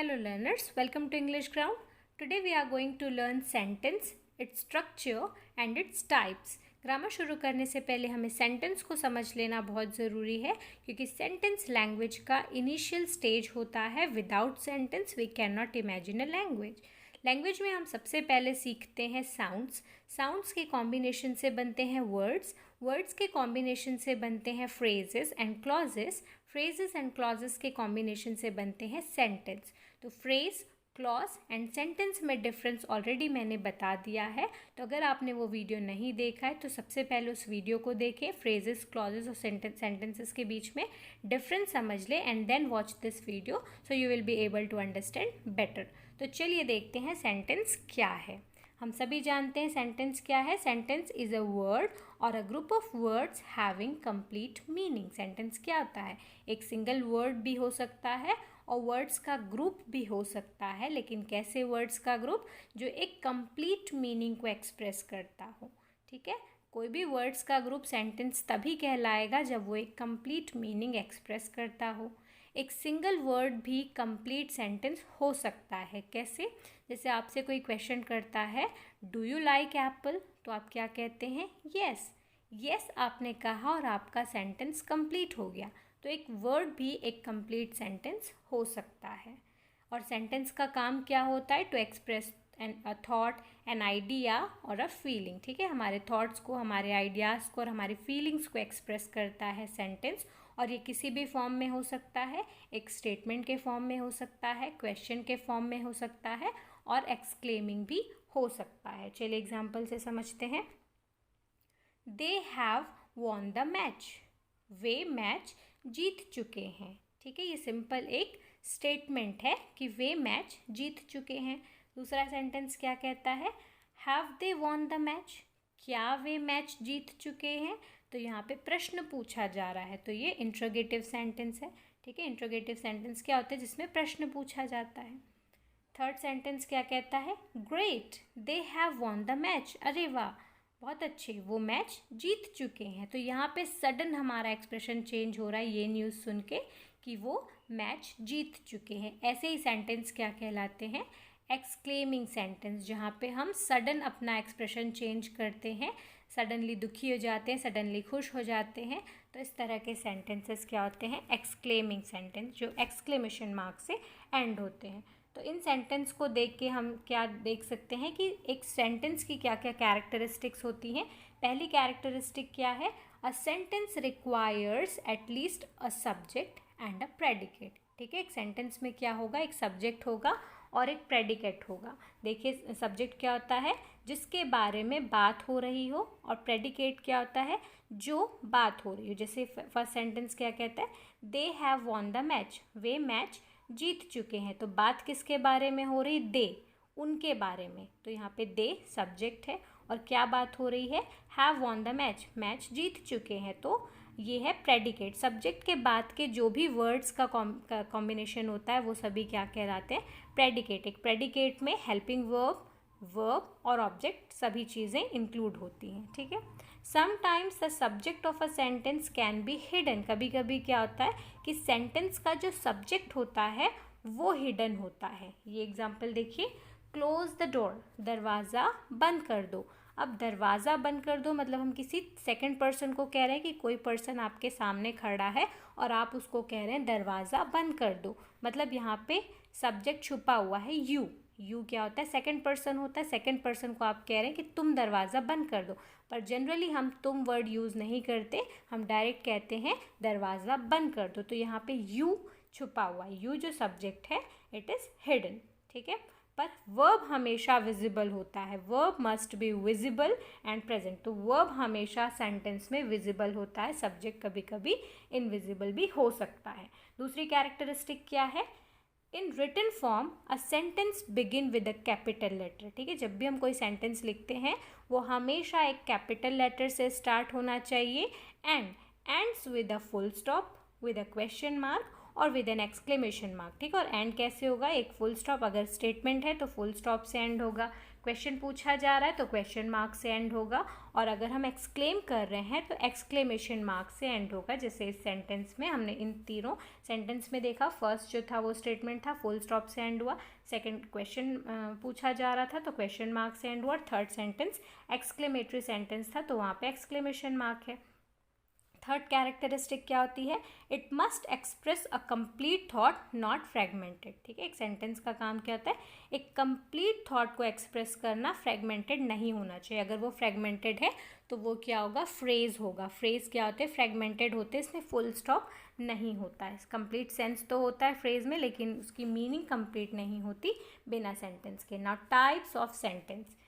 Hello learners, welcome to English Ground. Today we are going to learn sentence, its structure and its types. Grammar शुरू करने से पहले हमें sentence को समझ लेना बहुत ज़रूरी है क्योंकि सेंटेंस लैंग्वेज का इनिशियल स्टेज होता है. Without sentence we can not imagine a language. Language में हम सबसे पहले सीखते हैं साउंड्स. साउंड्स के कॉम्बिनेशन से बनते हैं वर्ड्स. वर्ड्स के कॉम्बिनेशन से बनते हैं phrases and clauses. Phrases and clauses के कॉम्बिनेशन से बनते हैं सेंटेंस. तो फ्रेज, क्लॉज एंड सेंटेंस में डिफरेंस ऑलरेडी मैंने बता दिया है. तो अगर आपने वो वीडियो नहीं देखा है तो सबसे पहले उस वीडियो को देखें. फ्रेजेस, क्लॉजेस और सेंटेंसेस के बीच में डिफरेंस समझ लें and then watch this video so you will be able to understand better. तो चलिए देखते हैं सेंटेंस क्या है. हम सभी जानते हैं सेंटेंस क्या है. सेंटेंस इज़ अ वर्ड और a group of words having complete meaning. Sentence क्या होता है? एक सिंगल वर्ड भी हो सकता है और वर्ड्स का ग्रुप भी हो सकता है. लेकिन कैसे वर्ड्स का ग्रुप? जो एक कंप्लीट मीनिंग को एक्सप्रेस करता हो. ठीक है, कोई भी वर्ड्स का ग्रुप सेंटेंस तभी कहलाएगा जब वो एक कंप्लीट मीनिंग एक्सप्रेस करता हो. एक सिंगल वर्ड भी कंप्लीट सेंटेंस हो सकता है. कैसे? जैसे आपसे कोई क्वेश्चन करता है, डू यू लाइक एप्पल? तो आप क्या कहते हैं? येस. येस आपने कहा और आपका सेंटेंस कंप्लीट हो गया. तो एक वर्ड भी एक कंप्लीट सेंटेंस हो सकता है. और सेंटेंस का काम क्या होता है? To express a thought, an idea और अ फीलिंग. ठीक है, हमारे थॉट्स को, हमारे आइडियाज़ को और हमारी फीलिंग्स को एक्सप्रेस करता है सेंटेंस. और ये किसी भी फॉर्म में हो सकता है. एक स्टेटमेंट के फॉर्म में हो सकता है, क्वेश्चन के फॉर्म में हो सकता है और एक्सक्लेमिंग भी हो सकता है. चलिए एग्जाम्पल से समझते हैं. They have won the match. वे मैच जीत चुके हैं. ठीक है, ये सिंपल एक स्टेटमेंट है कि वे मैच जीत चुके हैं. दूसरा सेंटेंस क्या कहता है? Have they won the match. क्या वे मैच जीत चुके हैं? तो यहाँ पे प्रश्न पूछा जा रहा है, तो ये इंट्रोगेटिव सेंटेंस है. ठीक है, इंट्रोगेटिव सेंटेंस क्या होता है? जिसमें प्रश्न पूछा जाता है. थर्ड सेंटेंस क्या कहता है? Great, they have won the match. अरे वाह, बहुत अच्छे, वो मैच जीत चुके हैं. तो यहाँ पे सडन हमारा एक्सप्रेशन चेंज हो रहा है ये न्यूज़ सुन के कि वो मैच जीत चुके हैं. ऐसे ही सेंटेंस क्या कहलाते हैं? एक्सक्लेमिंग सेंटेंस, जहाँ पे हम सडन अपना एक्सप्रेशन चेंज करते हैं. सडनली दुखी हो जाते हैं, सडनली खुश हो जाते हैं. तो इस तरह के सेंटेंसेस क्या होते हैं? एक्सक्लेमिंग सेंटेंस, जो एक्सक्लेमेशन मार्क से एंड होते हैं. तो इन सेंटेंस को देख के हम क्या देख सकते हैं कि एक सेंटेंस की क्या क्या कैरेक्टरिस्टिक्स होती हैं. पहली कैरेक्टरिस्टिक क्या है? A sentence requires at least a subject and a predicate. ठीक है, एक सेंटेंस में क्या होगा? एक सब्जेक्ट होगा और एक प्रेडिकेट होगा. देखिए, सब्जेक्ट क्या होता है? जिसके बारे में बात हो रही हो. और प्रेडिकेट क्या होता है? जो बात हो रही हो. जैसे फर्स्ट सेंटेंस क्या कहता है? They have won the match. वे मैच जीत चुके हैं. तो बात किसके बारे में हो रही? दे, उनके बारे में. तो यहाँ पे दे सब्जेक्ट है और क्या बात हो रही है? Have won the match, match जीत चुके हैं. तो ये है प्रेडिकेट. सब्जेक्ट के बाद के जो भी वर्ड्स का कॉम्बिनेशन होता है वो सभी क्या कहलाते हैं? प्रेडिकेट. एक प्रेडिकेट में हेल्पिंग वर्ब, वर्ब और ऑब्जेक्ट सभी चीज़ें इंक्लूड होती हैं. ठीक है. Sometimes the subject of a sentence can be hidden. कभी कभी क्या होता है कि सेंटेंस का जो सब्जेक्ट होता है वो हिडन होता है. ये एग्जाम्पल देखिए. क्लोज द डोर, दरवाज़ा बंद कर दो. अब दरवाज़ा बंद कर दो मतलब हम किसी सेकंड पर्सन को कह रहे हैं कि कोई पर्सन आपके सामने खड़ा है और आप उसको कह रहे हैं दरवाज़ा बंद कर दो. मतलब यहाँ पे सब्जेक्ट छुपा हुआ है यू. यू क्या होता है? सेकंड पर्सन होता है. सेकंड पर्सन को आप कह रहे हैं कि तुम दरवाज़ा बंद कर दो. पर जनरली हम तुम वर्ड यूज़ नहीं करते, हम डायरेक्ट कहते हैं दरवाज़ा बंद कर दो. तो यहाँ पे यू छुपा हुआ है. यू जो सब्जेक्ट है इट इज़ हिडन. ठीक है, पर वर्ब हमेशा विजिबल होता है. Verb must be visible and present. तो वर्ब हमेशा सेंटेंस में विजिबल होता है. सब्जेक्ट कभी कभी इनविजिबल भी हो सकता है. दूसरी कैरेक्टरिस्टिक क्या है? In written form a sentence begin with a capital letter. ठीक है, जब भी हम कोई सेंटेंस लिखते हैं वो हमेशा एक कैपिटल लेटर से स्टार्ट होना चाहिए and ends with a full stop, with a question mark और विद एन एक्सक्लेमेशन मार्क. ठीक है, और एंड कैसे होगा? एक फुल स्टॉप. अगर स्टेटमेंट है तो फुल स्टॉप से एंड होगा. क्वेश्चन पूछा जा रहा है तो क्वेश्चन मार्क से एंड होगा, और अगर हम एक्सक्लेम कर रहे हैं तो एक्सक्लेमेशन मार्क से एंड होगा। जैसे इस सेंटेंस में हमने इन तीनों सेंटेंस में देखा, फर्स्ट जो था वो स्टेटमेंट था, फुल स्टॉप से एंड हुआ। सेकंड क्वेश्चन पूछा जा रहा था तो क्वेश्चन मार्क से एंड हुआ। थर्ड सेंटेंस एक्सक्लेमेटरी सेंटेंस था तो वहाँ पे एक्सक्लेमेशन मार्क है। थर्ड कैरेक्टरिस्टिक क्या होती है? It must express a complete thought not fragmented. ठीक है, एक सेंटेंस का काम क्या होता है? एक कंप्लीट थॉट को एक्सप्रेस करना, फ्रेगमेंटेड नहीं होना चाहिए। अगर वो फ्रेगमेंटेड है तो वो क्या होगा? फ्रेज होगा। फ्रेज क्या होते हैं? फ्रेगमेंटेड होते हैं, इसमें फुल स्टॉप नहीं होता है। कंप्लीट सेंस तो होता है फ्रेज में, लेकिन उसकी मीनिंग कंप्लीट नहीं होती बिना सेंटेंस के। Now types of sentence.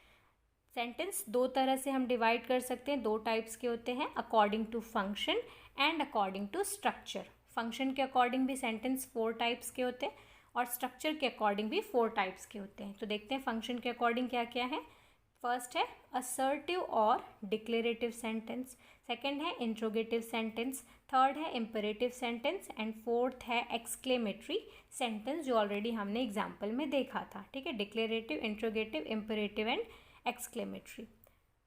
Sentence दो तरह से हम डिवाइड कर सकते हैं, दो टाइप्स के होते हैं, according to function and according to structure. Function के अकॉर्डिंग भी सेंटेंस 4 टाइप्स के होते हैं और स्ट्रक्चर के अकॉर्डिंग भी 4 टाइप्स के होते हैं। तो देखते हैं फंक्शन के अकॉर्डिंग क्या क्या है। फर्स्ट है असर्टिव और डिक्लेरेटिव सेंटेंस, सेकंड है इंट्रोगेटिव सेंटेंस, थर्ड है इम्पेरेटिव सेंटेंस एंड फोर्थ है एक्सक्लेमेटरी सेंटेंस, जो ऑलरेडी हमने एग्जाम्पल में देखा था। ठीक है, declarative, interrogative, imperative and exclamatory.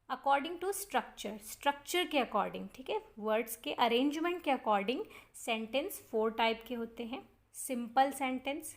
According to structure, structure के अकॉर्डिंग, ठीक है, वर्ड्स के अरेंजमेंट के अकॉर्डिंग सेंटेंस 4 टाइप के होते हैं। Simple sentence,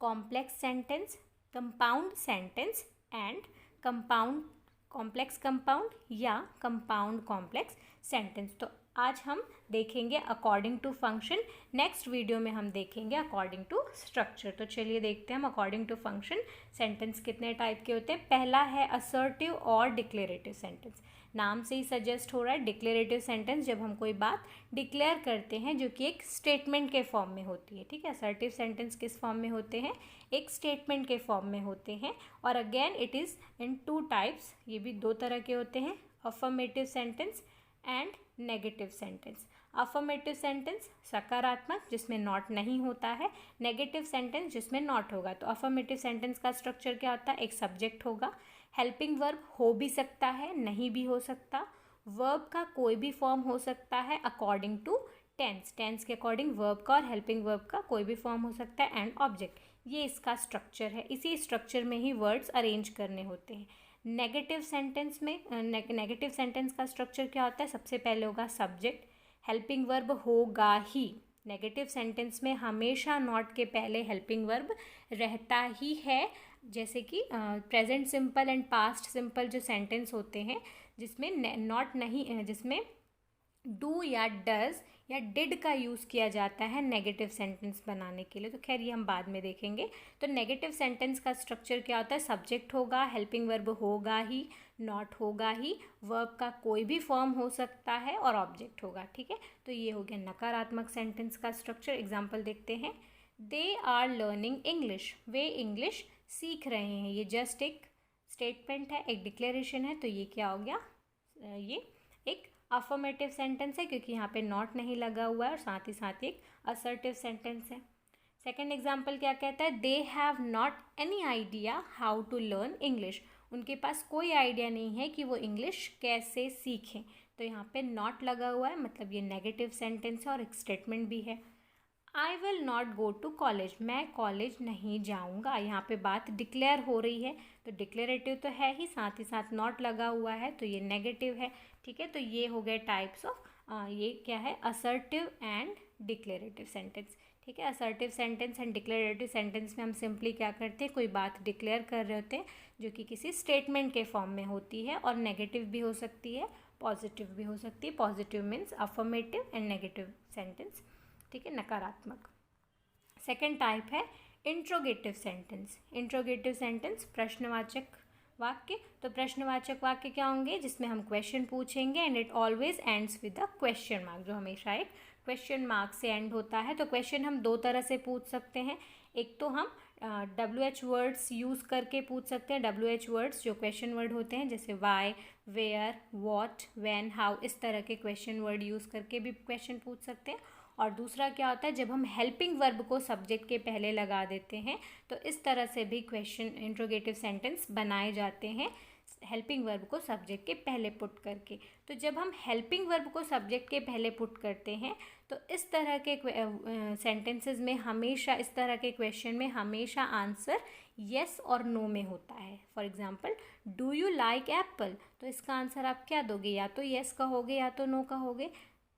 complex sentence, compound sentence and compound complex compound या कंपाउंड कॉम्प्लेक्स सेंटेंस। तो आज हम देखेंगे according to function, next video में हम देखेंगे अकॉर्डिंग टू स्ट्रक्चर। तो चलिए देखते हैं हम अकॉर्डिंग टू फंक्शन सेंटेंस कितने टाइप के होते हैं। पहला है असर्टिव और डिक्लेरेटिव सेंटेंस। नाम से ही सजेस्ट हो रहा है डिक्लेरेटिव सेंटेंस, जब हम कोई बात डिक्लेयर करते हैं जो कि एक स्टेटमेंट के फॉर्म में होती है। ठीक है, असर्टिव सेंटेंस किस फॉर्म में होते हैं? एक स्टेटमेंट के फॉर्म में होते हैं। और again it is in 2 types, ये भी 2 तरह के होते हैं, affirmative sentence and negative sentence. Affirmative sentence सकारात्मक, जिसमें नॉट नहीं होता है, नेगेटिव सेंटेंस जिसमें नॉट होगा। तो अफर्मेटिव सेंटेंस का स्ट्रक्चर क्या होता है? एक सब्जेक्ट होगा, हेल्पिंग वर्ब हो भी सकता है, नहीं भी हो सकता, वर्ब का कोई भी फॉर्म हो सकता है अकॉर्डिंग टू टेंस, टेंस के अकॉर्डिंग वर्ब का और हेल्पिंग वर्ब का कोई भी फॉर्म हो सकता है, एंड ऑब्जेक्ट। ये इसका स्ट्रक्चर है, इसी स्ट्रक्चर में ही वर्ड्स अरेंज करने होते हैं। नेगेटिव सेंटेंस में नेगेटिव सेंटेंस का स्ट्रक्चर क्या होता है? सबसे पहले होगा सब्जेक्ट, हेल्पिंग वर्ब होगा ही। नेगेटिव सेंटेंस में हमेशा नॉट के पहले हेल्पिंग वर्ब रहता ही है, जैसे कि present simple and past simple जो सेंटेंस होते हैं जिसमें नॉट नहीं, जिसमें डू या डज या डिड का यूज़ किया जाता है नेगेटिव सेंटेंस बनाने के लिए। तो खैर ये हम बाद में देखेंगे। तो नेगेटिव सेंटेंस का स्ट्रक्चर क्या होता है? सब्जेक्ट होगा, हेल्पिंग वर्ब होगा ही, नॉट होगा ही, वर्ब का कोई भी फॉर्म हो सकता है और ऑब्जेक्ट होगा। ठीक है, तो ये हो गया नकारात्मक सेंटेंस का स्ट्रक्चर। एग्जाम्पल देखते हैं। दे आर लर्निंग इंग्लिश, वे इंग्लिश सीख रहे हैं। ये जस्ट एक स्टेटमेंट है, एक डिक्लेरेशन है, तो ये क्या हो गया? ये एक अफर्मेटिव सेंटेंस है क्योंकि यहाँ पे नॉट नहीं लगा हुआ है और साथ ही साथ एक असर्टिव सेंटेंस है। सेकेंड एग्जाम्पल क्या कहता है? They have not any idea how to learn English, उनके पास कोई आइडिया नहीं है कि वो इंग्लिश कैसे सीखें। तो यहाँ पे नॉट लगा हुआ है, मतलब ये नेगेटिव सेंटेंस है और एक स्टेटमेंट भी है। I will not go to college, मैं कॉलेज नहीं जाऊँगा। यहाँ पे बात डिक्लेयर हो रही है, तो डिक्लेरेटिव तो है ही, साथ ही साथ नॉट लगा हुआ है, तो ये नेगेटिव है। ठीक है, तो ये हो गए टाइप्स ऑफ ये क्या है? Assertive and declarative sentence. ठीक है, assertive sentence and declarative sentence में हम सिंपली क्या करते हैं? कोई बात डिक्लेयर कर रहे होते हैं जो कि किसी स्टेटमेंट के फॉर्म में होती है, और नेगेटिव भी हो सकती है, पॉजिटिव भी हो सकती है। Positive means affirmative and negative sentence. ठीक है, नकारात्मक। सेकेंड टाइप है इंट्रोगेटिव सेंटेंस। इंट्रोगेटिव सेंटेंस प्रश्नवाचक वाक्य। तो प्रश्नवाचक वाक्य क्या होंगे? जिसमें हम क्वेश्चन पूछेंगे and it always ends with a question mark, जो हमेशा एक क्वेश्चन मार्क से एंड होता है। तो क्वेश्चन हम 2 तरह से पूछ सकते हैं। एक तो हम WH वर्ड्स यूज़ करके पूछ सकते हैं। WH वर्ड्स जो क्वेश्चन वर्ड होते हैं, जैसे why, where, what, when, how, इस तरह के क्वेश्चन वर्ड यूज़ करके भी क्वेश्चन पूछ सकते हैं। और दूसरा क्या होता है? जब हम हेल्पिंग वर्ब को सब्जेक्ट के पहले लगा देते हैं, तो इस तरह से भी क्वेश्चन इंट्रोगेटिव सेंटेंस बनाए जाते हैं। हेल्पिंग वर्ब को सब्जेक्ट के पहले पुट करके। तो जब हम हेल्पिंग वर्ब को सब्जेक्ट के पहले पुट करते हैं तो इस तरह के सेंटेंसेस में हमेशा, इस तरह के क्वेश्चन में हमेशा आंसर येस और नो में होता है। For example, do you like Apple, तो इसका आंसर आप क्या दोगे, या तो येस कहोगे या तो नो कहोगे।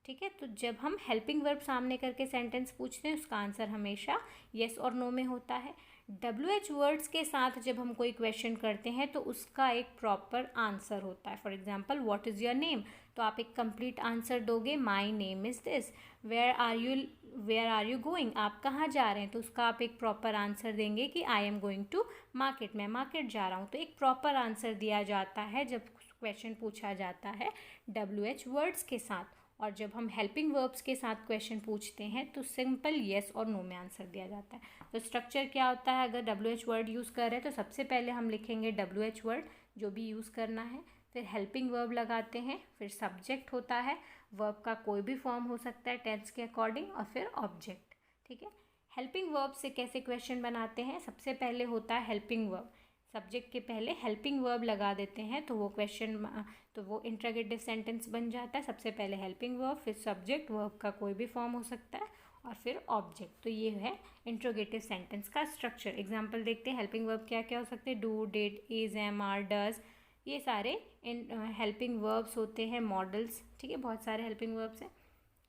ठीक है, तो जब हम हेल्पिंग वर्ब सामने करके सेंटेंस पूछते हैं उसका आंसर हमेशा येस और नो में होता है। WH वर्ड्स के साथ जब हम कोई क्वेश्चन करते हैं तो उसका एक प्रॉपर आंसर होता है। For example, what is your name, तो आप एक कंप्लीट आंसर दोगे, my name is this. Where are you going, आप कहाँ जा रहे हैं, तो उसका आप एक प्रॉपर आंसर देंगे कि I am going to market, मैं मार्केट जा रहा हूँ। तो एक प्रॉपर आंसर दिया जाता है जब क्वेश्चन पूछा जाता है WH वर्ड्स के साथ। और जब हम हेल्पिंग वर्ब्स के साथ क्वेश्चन पूछते हैं तो सिंपल येस और नो में आंसर दिया जाता है। तो स्ट्रक्चर क्या होता है, अगर WH वर्ड यूज़ कर रहे हैं तो सबसे पहले हम लिखेंगे WH वर्ड जो भी यूज़ करना है, फिर हेल्पिंग वर्ब लगाते हैं, फिर सब्जेक्ट होता है, वर्ब का कोई भी फॉर्म हो सकता है टेंस के अकॉर्डिंग, और फिर ऑब्जेक्ट। ठीक है, हेल्पिंग वर्ब से कैसे क्वेश्चन बनाते हैं, सबसे पहले होता है हेल्पिंग वर्ब, सब्जेक्ट के पहले हेल्पिंग वर्ब लगा देते हैं तो वो क्वेश्चन, तो वो इंट्रोगेटिव सेंटेंस बन जाता है। सबसे पहले हेल्पिंग वर्ब, फिर सब्जेक्ट, वर्ब का कोई भी फॉर्म हो सकता है, और फिर ऑब्जेक्ट। तो ये है इंट्रोगेटिव सेंटेंस का स्ट्रक्चर। एग्जांपल देखते हैं, हेल्पिंग वर्ब क्या क्या हो सकते हैं, do, did, is, am, are, does, ये सारे हेल्पिंग वर्ब्स होते हैं, मॉडल्स। ठीक है, बहुत सारे हेल्पिंग वर्ब्स हैं।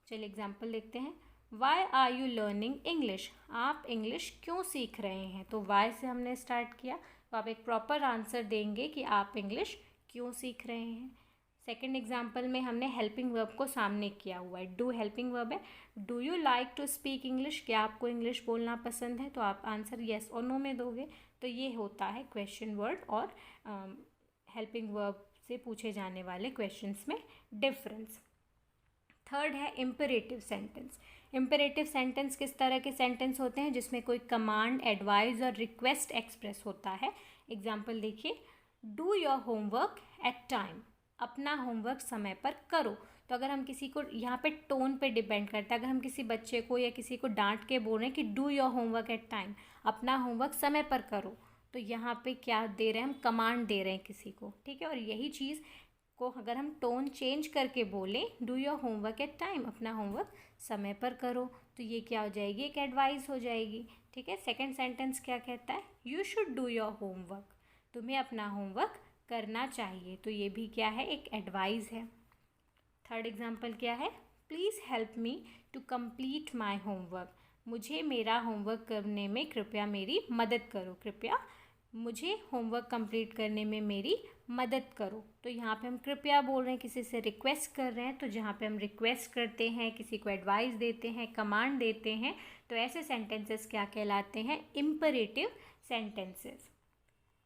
चलिए एग्जांपल देखते हैं। Why are you learning English, आप इंग्लिश क्यों सीख रहे हैं, तो वाई से हमने स्टार्ट किया, तो आप एक प्रॉपर आंसर देंगे कि आप इंग्लिश क्यों सीख रहे हैं। सेकंड एग्जांपल में हमने हेल्पिंग वर्ब को सामने किया हुआ है, डू हेल्पिंग वर्ब है। Do you like to speak English, क्या आपको इंग्लिश बोलना पसंद है, तो आप आंसर येस और नो में दोगे। तो ये होता है क्वेश्चन वर्ड और हेल्पिंग वर्ब से पूछे जाने वाले क्वेश्चंस में डिफरेंस। थर्ड है इम्पेरेटिव सेंटेंस। इम्पेरेटिव सेंटेंस किस तरह के सेंटेंस होते हैं, जिसमें कोई कमांड, एडवाइस और रिक्वेस्ट एक्सप्रेस होता है। एग्जाम्पल देखिए, do your homework at time, अपना होमवर्क समय पर करो। तो अगर हम किसी को, यहाँ पे टोन पे डिपेंड करता है, अगर हम किसी बच्चे को या किसी को डांट के बोल रहे हैं कि do your homework at time, अपना होमवर्क समय पर करो, तो यहाँ पे क्या दे रहे हैं, हम कमांड दे रहे हैं किसी को। ठीक है, और यही चीज़ को अगर हम टोन चेंज करके बोलें, do your homework at time, अपना होमवर्क समय पर करो, तो ये क्या हो जाएगी, एक एडवाइस हो जाएगी। ठीक है, सेकंड सेंटेंस क्या कहता है, you should do your homework, तुम्हें अपना होमवर्क करना चाहिए, तो ये भी क्या है, एक एडवाइस है। थर्ड एग्जाम्पल क्या है, please help me to complete my homework, मुझे मेरा होमवर्क करने में कृपया मेरी मदद करो, कृपया मुझे होमवर्क कंप्लीट करने में मेरी मदद करो। तो यहाँ पे हम कृपया बोल रहे हैं, किसी से रिक्वेस्ट कर रहे हैं, तो जहाँ पे हम रिक्वेस्ट करते हैं, किसी को एडवाइस देते हैं, कमांड देते हैं, तो ऐसे सेंटेंसेस क्या कहलाते हैं, इम्परेटिव सेंटेंसेस।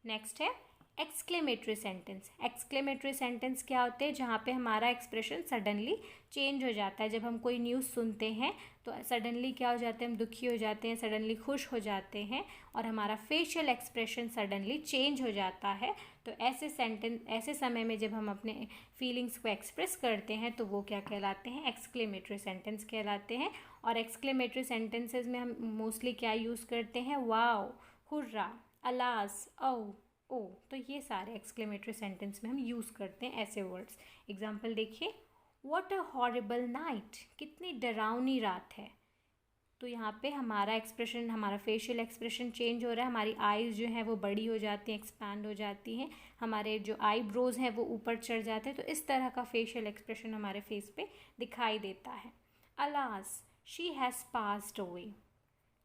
नेक्स्ट है एक्सक्लेमेटरी सेंटेंस। एक्सक्लेमेटरी सेंटेंस क्या होते हैं, जहाँ पे हमारा एक्सप्रेशन सडनली चेंज हो जाता है। जब हम कोई न्यूज़ सुनते हैं तो सडनली क्या हो जाते हैं, हम दुखी हो जाते हैं, सडनली खुश हो जाते हैं, और हमारा फेशियल एक्सप्रेशन सडनली चेंज हो जाता है। तो ऐसे सेंटेंस, ऐसे समय में जब हम अपने फीलिंग्स को एक्सप्रेस करते हैं तो वो क्या कहलाते हैं, एक्सक्लेमेटरी सेंटेंस कहलाते हैं। और एक्सक्लेमेटरी सेंटेंसेस में हम मोस्टली क्या यूज़ करते हैं, वाओ, हुर्रा, अलास, ओ, तो ये सारे एक्सक्लेमेटरी सेंटेंस में हम यूज़ करते हैं ऐसे वर्ड्स। एग्जाम्पल देखिए, व्हाट अ हॉरिबल नाइट, कितनी डरावनी रात है। तो यहाँ पे हमारा एक्सप्रेशन, हमारा फेशियल एक्सप्रेशन चेंज हो रहा है, हमारी आईज़ जो हैं वो बड़ी हो जाती हैं, एक्सपैंड हो जाती हैं, हमारे जो आईब्रोज हैं वो ऊपर चढ़ जाते हैं। तो इस तरह का फेशियल एक्सप्रेशन हमारे फेस पे दिखाई देता है। Alas, she has passed away,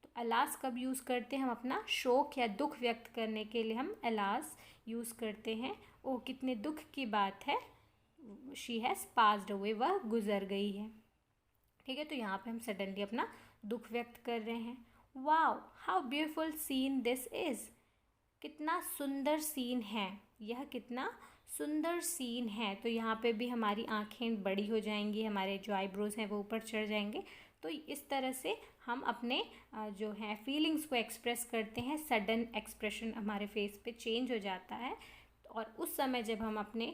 तो अलास कब यूज़ करते हैं, हम अपना शोक या दुख व्यक्त करने के लिए हम अलास यूज़ करते हैं। ओ, कितने दुख की बात है, शी हैज़ पास्ड अवे, वह गुजर गई है। ठीक है, तो यहाँ पे हम सडनली अपना दुख व्यक्त कर रहे हैं। Wow, how beautiful seen this is, कितना सुंदर सीन है, यह कितना सुंदर सीन है। तो यहाँ पे भी हमारी आंखें बड़ी हो जाएंगी, हमारे जो आईब्रोज हैं वो ऊपर चढ़ जाएंगे। तो इस तरह से हम अपने जो है फीलिंग्स को एक्सप्रेस करते हैं, सडन एक्सप्रेशन हमारे फेस पे चेंज हो जाता है। और उस समय जब हम अपने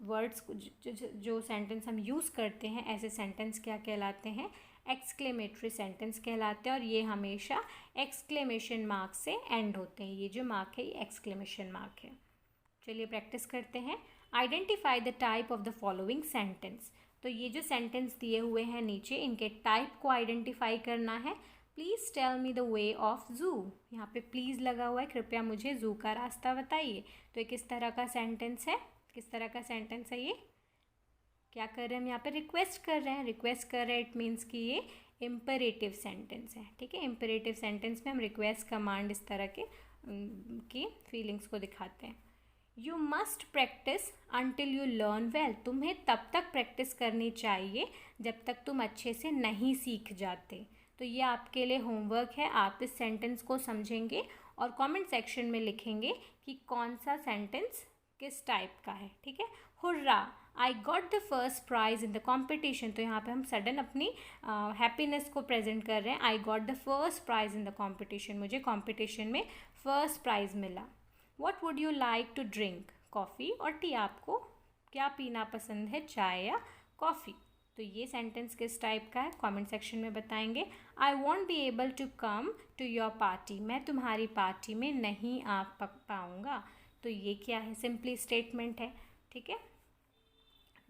वर्ड्स को जो सेंटेंस हम यूज़ करते हैं, ऐसे सेंटेंस क्या कहलाते हैं, एक्सक्लेमेटरी सेंटेंस कहलाते हैं। और ये हमेशा एक्सक्लेमेशन मार्क से एंड होते हैं, ये जो मार्क है ये एक्सक्लेमेशन मार्क है। चलिए प्रैक्टिस करते हैं। Identify the type of the following sentence. तो ये जो सेंटेंस दिए हुए हैं नीचे, इनके टाइप को आइडेंटिफाई करना है। Please tell me the way of zoo. यहाँ पे प्लीज़ लगा हुआ है, कृपया मुझे जू का रास्ता बताइए। तो ये किस तरह का सेंटेंस है, किस तरह का सेंटेंस है ये? क्या कर रहे हैं हम यहाँ पे? रिक्वेस्ट कर रहे हैं। रिक्वेस्ट कर रहे हैं, इट मीन्स कि ये इम्परेटिव सेंटेंस है। ठीक है, इम्परेटिव सेंटेंस में हम रिक्वेस्ट, कमांड, इस तरह के की फीलिंग्स को दिखाते हैं। You must practice until you learn well. तुम्हें तब तक प्रैक्टिस करनी चाहिए जब तक तुम अच्छे से नहीं सीख जाते। तो ये आपके लिए होमवर्क है। आप इस सेंटेंस को समझेंगे और कमेंट सेक्शन में लिखेंगे कि कौन सा सेंटेंस किस टाइप का है। ठीक है। Hurrah, I got the first prize in the competition. तो यहाँ पे हम सडन अपनी हैप्पीनेस को प्रेजेंट कर रहे हैं। I got the first prize in the competition, मुझे कॉम्पिटिशन में फर्स्ट प्राइज़ मिला। What would you like to drink, coffee और टी। आपको क्या पीना पसंद है, चाय या कॉफ़ी? तो ये सेंटेंस किस टाइप का है, कमेंट सेक्शन में बताएंगे। I won't be able to come to your party. मैं तुम्हारी पार्टी में नहीं आ पाऊँगा। तो ये क्या है, सिंपली स्टेटमेंट है। ठीक है।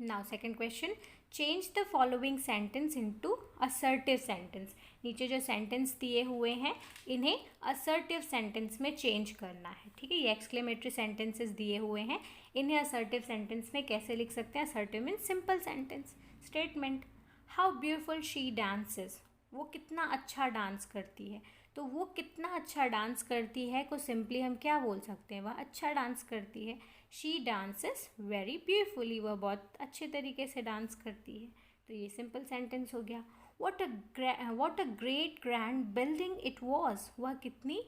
Now second question, change the following sentence into assertive sentence. नीचे जो सेंटेंस दिए हुए हैं इन्हें असर्टिव सेंटेंस में चेंज करना है। ठीक है, ये एक्सक्लेमेटरी सेंटेंसेस दिए हुए हैं, इन्हें असर्टिव सेंटेंस में कैसे लिख सकते हैं? Assertive means simple sentence, statement. How beautiful she dances. वो कितना अच्छा डांस करती है। तो वो कितना अच्छा डांस करती है को सिंपली हम क्या बोल सकते हैं? वह अच्छा डांस करती है। She dances very beautifully. वह बहुत अच्छे तरीके से डांस करती है। तो ये सिंपल सेंटेंस हो गया। What a great grand building it was. वह कितनी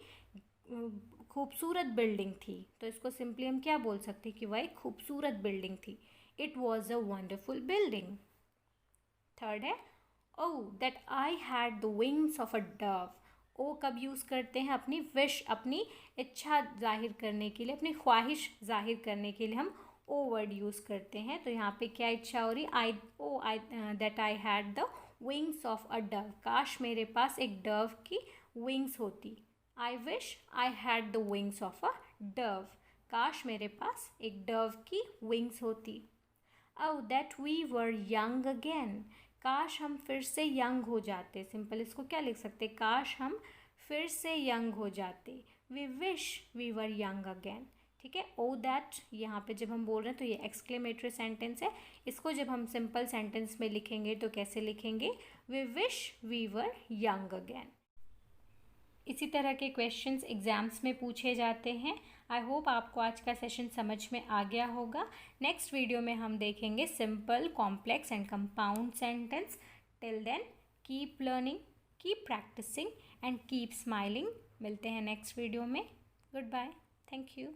खूबसूरत बिल्डिंग थी। तो इसको सिंपली हम क्या बोल सकते हैं कि वह एक खूबसूरत बिल्डिंग थी। It was a wonderful building. Third है, oh that I had the wings of a dove. ओ कब यूज़ करते हैं? अपनी विश, अपनी इच्छा जाहिर करने के लिए, अपनी ख्वाहिश जाहिर करने के लिए हम ओ वर्ड यूज़ करते हैं। तो यहाँ पे क्या इच्छा हो रही? I that I had the wings of a dove. काश मेरे पास एक डव की विंग्स होती। I wish I had the wings of a dove. काश मेरे पास एक डव की विंग्स होती। Oh that we were young again। काश हम फिर से यंग हो जाते। सिंपल इसको क्या लिख सकते? काश हम फिर से यंग हो जाते। We wish we were young again। ठीक है। ओ दैट यहाँ पे जब हम बोल रहे हैं तो ये एक्सक्लेमेटरी सेंटेंस है। इसको जब हम सिंपल सेंटेंस में लिखेंगे तो कैसे लिखेंगे? We wish we were young again। इसी तरह के क्वेश्चंस एग्ज़ाम्स में पूछे जाते हैं। आई होप आपको आज का सेशन समझ में आ गया होगा। नेक्स्ट वीडियो में हम देखेंगे simple, complex and compound sentence. Till then keep learning, keep practising and keep smiling. मिलते हैं नेक्स्ट वीडियो में। Goodbye, thank you.